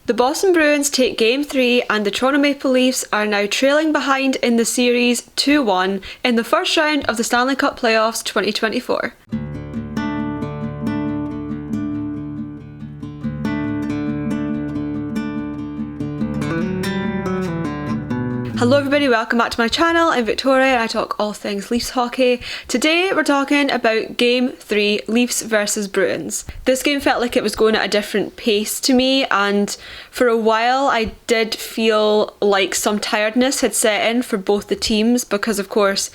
The Boston Bruins take Game 3 and the Toronto Maple Leafs are now trailing behind in the series 2-1 in the first round of the Stanley Cup Playoffs 2024. Hello everybody, welcome back to my channel. I'm Victoria and I talk all things Leafs hockey. Today we're talking about Game 3, Leafs versus Bruins. This game felt like it was going at a different pace to me, and for a while I did feel like some tiredness had set in for both the teams because of course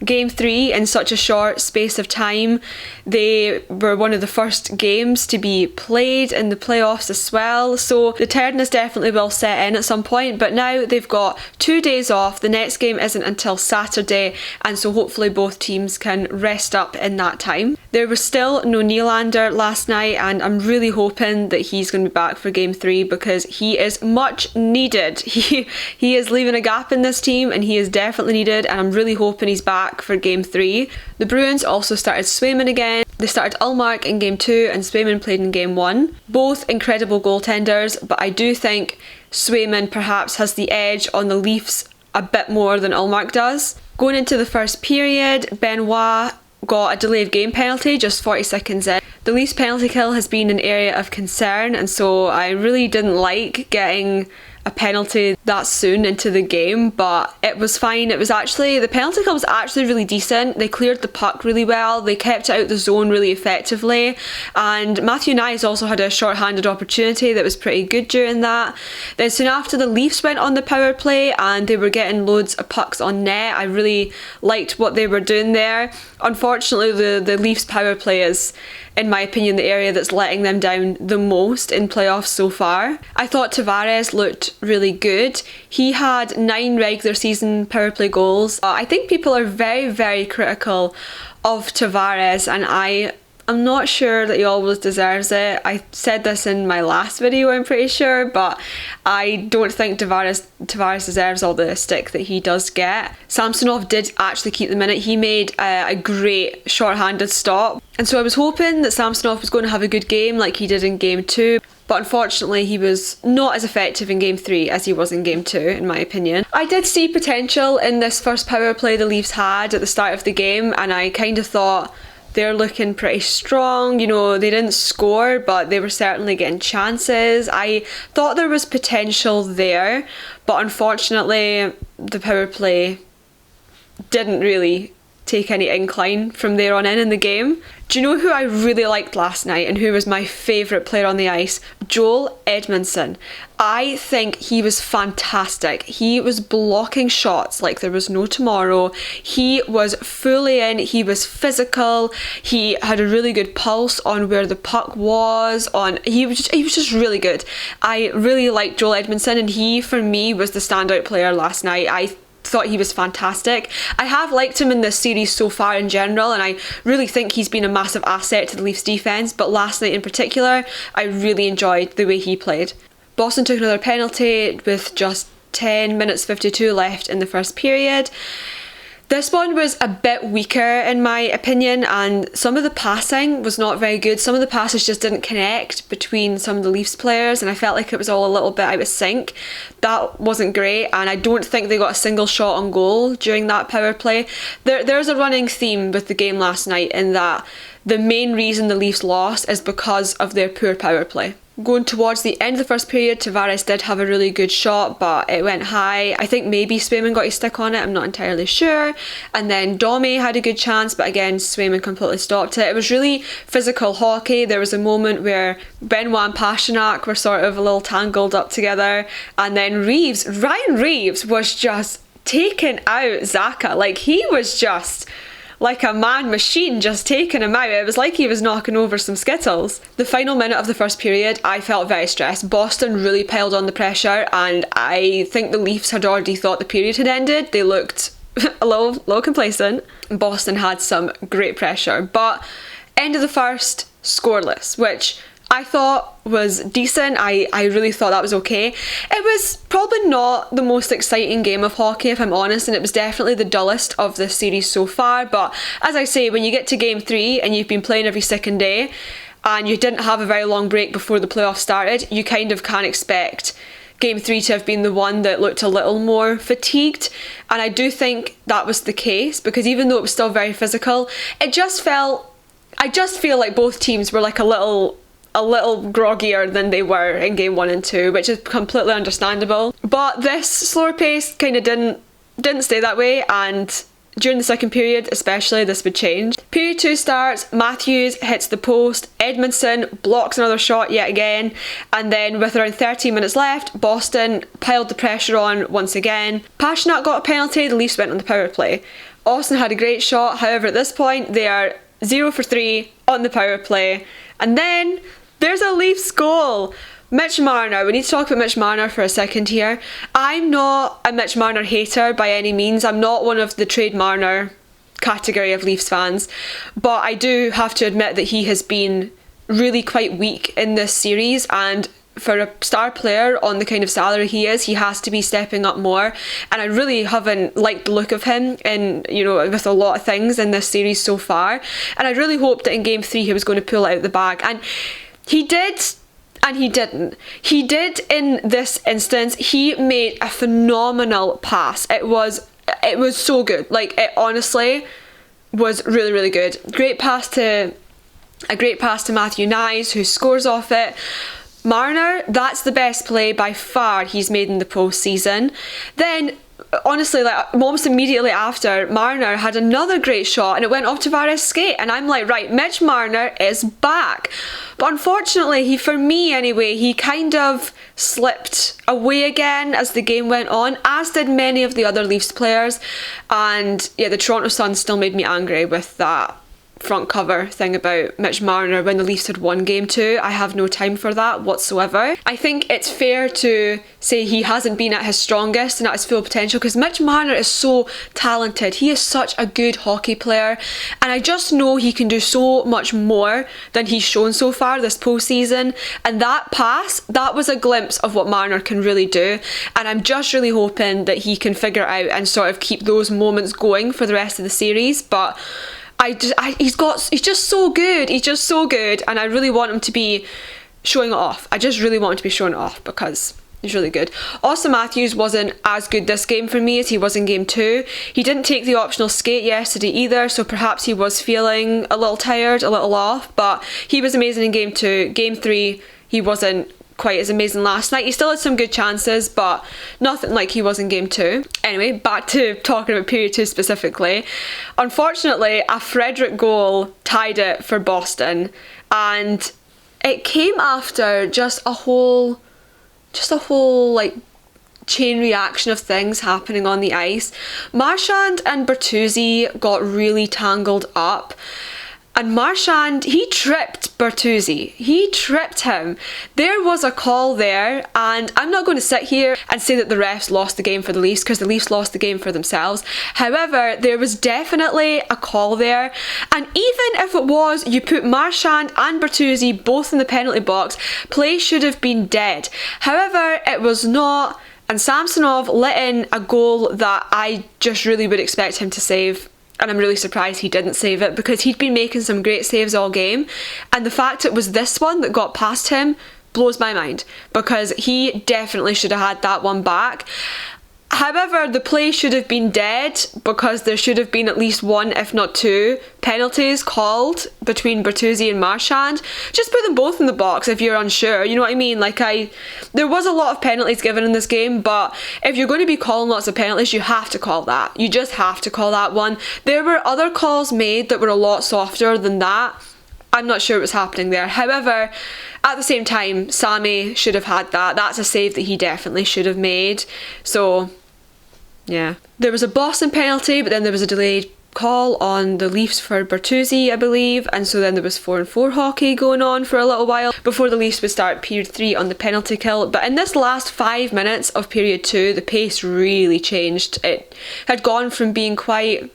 Game 3 in such a short space of time, they were one of the first games to be played in the playoffs as well, so the tiredness definitely will set in at some point, but now they've got 2 days off. The next game isn't until Saturday, and so hopefully both teams can rest up in that time. There was still no Nylander last night, and I'm really hoping that he's going to be back for Game 3 because he is much needed. He is leaving a gap in this team and he is definitely needed, and I'm really hoping he's back for Game 3. The Bruins also started Swayman again. They started Ullmark in Game 2 and Swayman played in Game 1. Both incredible goaltenders, but I do think Swayman perhaps has the edge on the Leafs a bit more than Ullmark does. Going into the first period, Benoit got a delay of game penalty just 40 seconds in. The Leafs penalty kill has been an area of concern, and so I really didn't like getting a penalty that soon into the game, but it was fine. The penalty kill was actually really decent. They cleared the puck really well, they kept it out the zone really effectively, and Matthew Knies also had a short-handed opportunity that was pretty good during that. Then soon after, the Leafs went on the power play and they were getting loads of pucks on net. I really liked what they were doing there. Unfortunately, the Leafs power play is, in my opinion, the area that's letting them down the most in playoffs so far. I thought Tavares looked really good. He had 9 regular season power play goals. I think people are very, very critical of Tavares, and I'm not sure that he always deserves it. I said this in my last video, I'm pretty sure, but I don't think Tavares deserves all the stick that he does get. Samsonov did actually keep the minute. He made a great short-handed stop, and so I was hoping that Samsonov was going to have a good game like he did in Game 2. But unfortunately he was not as effective in Game 3 as he was in Game 2, in my opinion. I did see potential in this first power play the Leafs had at the start of the game, and I kind of thought they're looking pretty strong. You know, they didn't score, but they were certainly getting chances. I thought there was potential there, but unfortunately the power play didn't really take any incline from there on in the game. Do you know who I really liked last night and who was my favourite player on the ice? Joel Edmondson. I think he was fantastic. He was blocking shots like there was no tomorrow. He was fully in, he was physical, he had a really good pulse on where the puck was, he was just really good. I really liked Joel Edmondson, and he for me was the standout player last night. I thought he was fantastic. I have liked him in this series so far in general, and I really think he's been a massive asset to the Leafs defence, but last night in particular I really enjoyed the way he played. Boston took another penalty with just 10 minutes 52 left in the first period. This one was a bit weaker in my opinion, and some of the passing was not very good. Some of the passes just didn't connect between some of the Leafs players, and I felt like it was all a little bit out of sync. That wasn't great, and I don't think they got a single shot on goal during that power play. There's a running theme with the game last night in that the main reason the Leafs lost is because of their poor power play. Going towards the end of the first period, Tavares did have a really good shot, but it went high. I think maybe Swayman got his stick on it, I'm not entirely sure. And then Domi had a good chance, but again, Swayman completely stopped it. It was really physical hockey. There was a moment where Benoit and Pasternak were sort of a little tangled up together, and then Ryan Reeves was just taking out Zaka. Like, he was just like a man machine, just taking him out. It was like he was knocking over some Skittles. The final minute of the first period, I felt very stressed. Boston really piled on the pressure, and I think the Leafs had already thought the period had ended. They looked a little complacent. Boston had some great pressure, but end of the first, scoreless, which I thought was decent. I really thought that was okay. It was probably not the most exciting game of hockey, if I'm honest, and it was definitely the dullest of this series so far, but as I say, when you get to Game 3 and you've been playing every second day, and you didn't have a very long break before the playoffs started, you kind of can't expect Game 3 to have been the one that looked a little more fatigued. And I do think that was the case, because even though it was still very physical, I just feel like both teams were like a little groggier than they were in Game 1 and 2, which is completely understandable. But this slower pace kind of didn't stay that way, and during the second period especially, this would change. Period 2 starts, Matthews hits the post, Edmondson blocks another shot yet again, and then with around 13 minutes left, Boston piled the pressure on once again. Pashnat got a penalty, the Leafs went on the power play. Austin had a great shot, however at this point they are 0 for 3 on the power play, and then there's a Leafs goal. Mitch Marner, we need to talk about Mitch Marner for a second here. I'm not a Mitch Marner hater by any means. I'm not one of the trade Marner category of Leafs fans, but I do have to admit that he has been really quite weak in this series, and for a star player on the kind of salary he is, he has to be stepping up more, and I really haven't liked the look of him with a lot of things in this series so far, and I really hoped that in Game 3 he was going to pull it out of the bag, and he did. And he didn't. He did in this instance. He made a phenomenal pass. It was so good. Like, it honestly was really, really good. A great pass to Matthew Nyes, who scores off it. Marner, that's the best play by far he's made in the postseason. Then, honestly, like almost immediately after, Marner had another great shot and it went off Tavares' skate, and I'm like, right, Mitch Marner is back. But unfortunately, for me anyway, he kind of slipped away again as the game went on, as did many of the other Leafs players. And yeah, the Toronto Sun still made me angry with that front cover thing about Mitch Marner when the Leafs had won Game 2. I have no time for that whatsoever. I think it's fair to say he hasn't been at his strongest and at his full potential, because Mitch Marner is so talented. He is such a good hockey player, and I just know he can do so much more than he's shown so far this postseason. And that pass, that was a glimpse of what Marner can really do, and I'm just really hoping that he can figure it out and sort of keep those moments going for the rest of the series. But he's just so good. He's just so good, and I really want him to be showing it off. I just really want him to be showing it off because he's really good. Austin Matthews wasn't as good this game for me as he was in Game 2. He didn't take the optional skate yesterday either, so perhaps he was feeling a little tired, a little off, but he was amazing in Game 2. Game 3, he wasn't quite as amazing last night. He still had some good chances, but nothing like he was in Game 2. Anyway, back to talking about Period 2 specifically. Unfortunately, a Frederick goal tied it for Boston, and it came after just a whole like chain reaction of things happening on the ice. Marchand and Bertuzzi got really tangled up, and Marchand, he tripped Bertuzzi. He tripped him. There was a call there, and I'm not going to sit here and say that the refs lost the game for the Leafs, because the Leafs lost the game for themselves. However, there was definitely a call there, and even if it was, you put Marchand and Bertuzzi both in the penalty box, play should have been dead. However, it was not, and Samsonov let in a goal that I just really would expect him to save. And I'm really surprised he didn't save it, because he'd been making some great saves all game, and the fact it was this one that got past him blows my mind, because he definitely should have had that one back. However, the play should have been dead, because there should have been at least one, if not two, penalties called between Bertuzzi and Marchand. Just put them both in the box if you're unsure, you know what I mean? Like, there was a lot of penalties given in this game, but if you're going to be calling lots of penalties, you have to call that. You just have to call that one. There were other calls made that were a lot softer than that. I'm not sure what's happening there. However, at the same time, Sammy should have had that. That's a save that he definitely should have made. So, yeah. There was a Boston penalty, but then there was a delayed call on the Leafs for Bertuzzi, I believe, and so then there was 4-on-4 hockey going on for a little while before the Leafs would start period 3 on the penalty kill. But in this last 5 minutes of period 2, the pace really changed. It had gone from being quite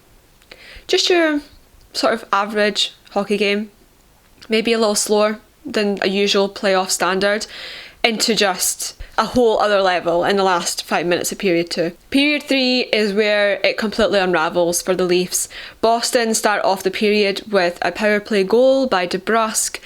just your sort of average hockey game, maybe a little slower than a usual playoff standard, into just a whole other level in the last 5 minutes of period 2. Period 3 is where it completely unravels for the Leafs. Boston start off the period with a power play goal by DeBrusque,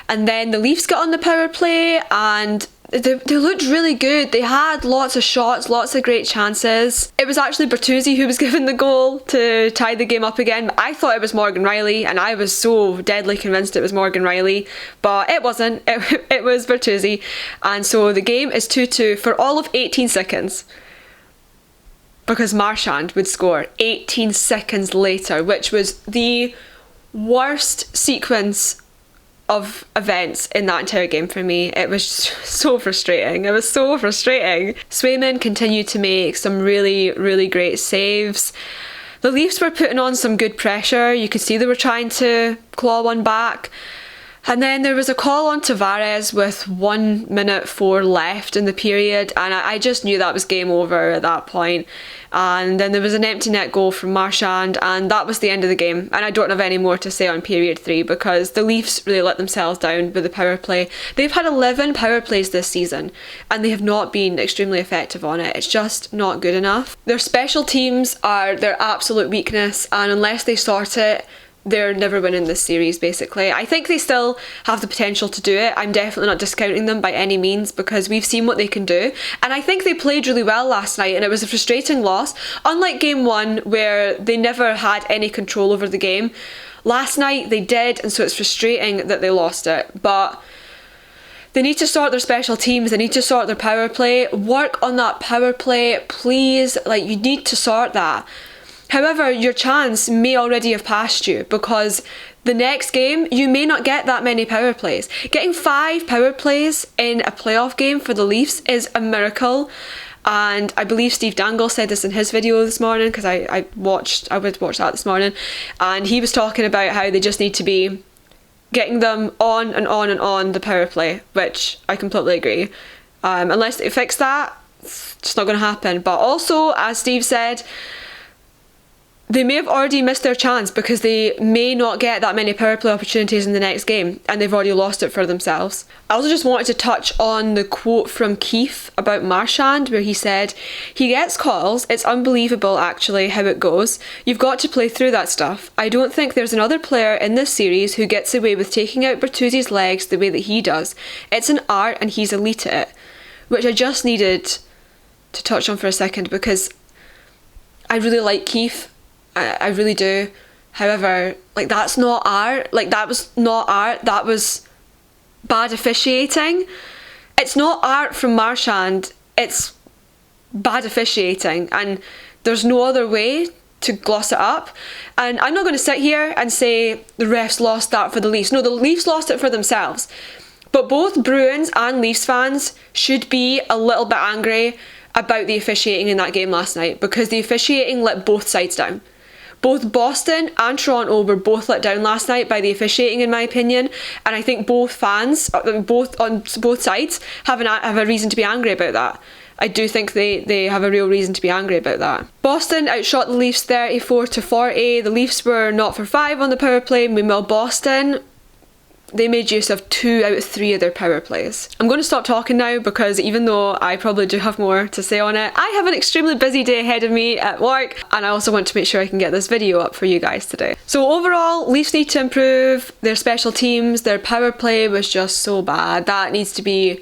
And then the Leafs got on the power play and they looked really good. They had lots of shots, lots of great chances. It was actually Bertuzzi who was given the goal to tie the game up again. I thought it was Morgan Rielly, and I was so deadly convinced it was Morgan Rielly, but it wasn't. It was Bertuzzi. And so the game is 2-2 for all of 18 seconds. Because Marchand would score 18 seconds later, which was the worst sequence of events in that entire game for me. It was so frustrating. It was so frustrating. Swayman continued to make some really, really great saves. The Leafs were putting on some good pressure. You could see they were trying to claw one back. And then there was a call on Tavares with 1 minute 4 left in the period, and I just knew that was game over at that point. And then there was an empty net goal from Marchand, and that was the end of the game. And I don't have any more to say on period 3 because the Leafs really let themselves down with the power play. They've had 11 power plays this season, and they have not been extremely effective on it. It's just not good enough. Their special teams are their absolute weakness, and unless they sort it, they're never winning this series, basically. I think they still have the potential to do it. I'm definitely not discounting them by any means because we've seen what they can do. And I think they played really well last night, and it was a frustrating loss. Unlike game 1, where they never had any control over the game, last night they did, and so it's frustrating that they lost it. But they need to sort their special teams, they need to sort their power play. Work on that power play, please. Like, you need to sort that. However, your chance may already have passed you because the next game, you may not get that many power plays. Getting 5 power plays in a playoff game for the Leafs is a miracle. And I believe Steve Dangle said this in his video this morning because I would watch that this morning. And he was talking about how they just need to be getting them on and on and on the power play, which I completely agree. Unless they fix that, it's just not going to happen. But also, as Steve said, they may have already missed their chance because they may not get that many power play opportunities in the next game, and they've already lost it for themselves. I also just wanted to touch on the quote from Keith about Marchand, where he said, "He gets calls, it's unbelievable actually how it goes. You've got to play through that stuff. I don't think there's another player in this series who gets away with taking out Bertuzzi's legs the way that he does. It's an art and he's elite at it." Which I just needed to touch on for a second because I really like Keith. I really do. However, like, that's not art. Like, that was not art. That was bad officiating. It's not art from Marchand. It's bad officiating. And there's no other way to gloss it up. And I'm not going to sit here and say the refs lost that for the Leafs. No, the Leafs lost it for themselves. But both Bruins and Leafs fans should be a little bit angry about the officiating in that game last night because the officiating let both sides down. Both Boston and Toronto were both let down last night by the officiating, in my opinion, and I think both fans, both on both sides, have a reason to be angry about that. I do think they have a real reason to be angry about that. Boston outshot the Leafs 34-40. The Leafs were 0 for 5 on the power play. Meanwhile, Boston, they made use of 2 out of 3 of their power plays. I'm going to stop talking now because even though I probably do have more to say on it, I have an extremely busy day ahead of me at work, and I also want to make sure I can get this video up for you guys today. So overall, Leafs need to improve their special teams. Their power play was just so bad. That needs to be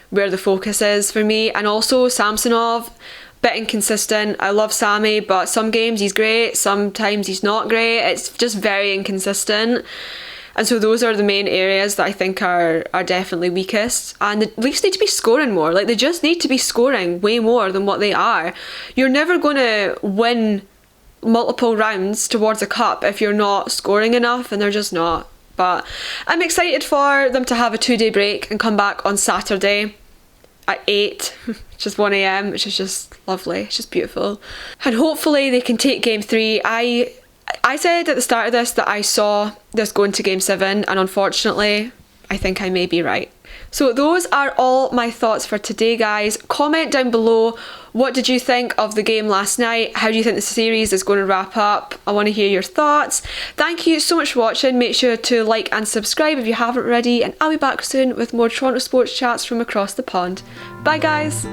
where the focus is for me. And also Samsonov, bit inconsistent. I love Sammy, but some games he's great, sometimes he's not great. It's just very inconsistent. And so those are the main areas that I think are definitely weakest. And the Leafs need to be scoring more. Like, they just need to be scoring way more than what they are. You're never going to win multiple rounds towards a cup if you're not scoring enough, and they're just not. But I'm excited for them to have a 2-day break and come back on Saturday at 8, which is 1 AM, which is just lovely. It's just beautiful. And hopefully they can take game 3. I said at the start of this that I saw this going to game 7, and unfortunately I think I may be right. So those are all my thoughts for today, guys. Comment down below, what did you think of the game last night? How do you think the series is going to wrap up? I want to hear your thoughts. Thank you so much for watching. Make sure to like and subscribe if you haven't already, and I'll be back soon with more Toronto sports chats from across the pond. Bye guys!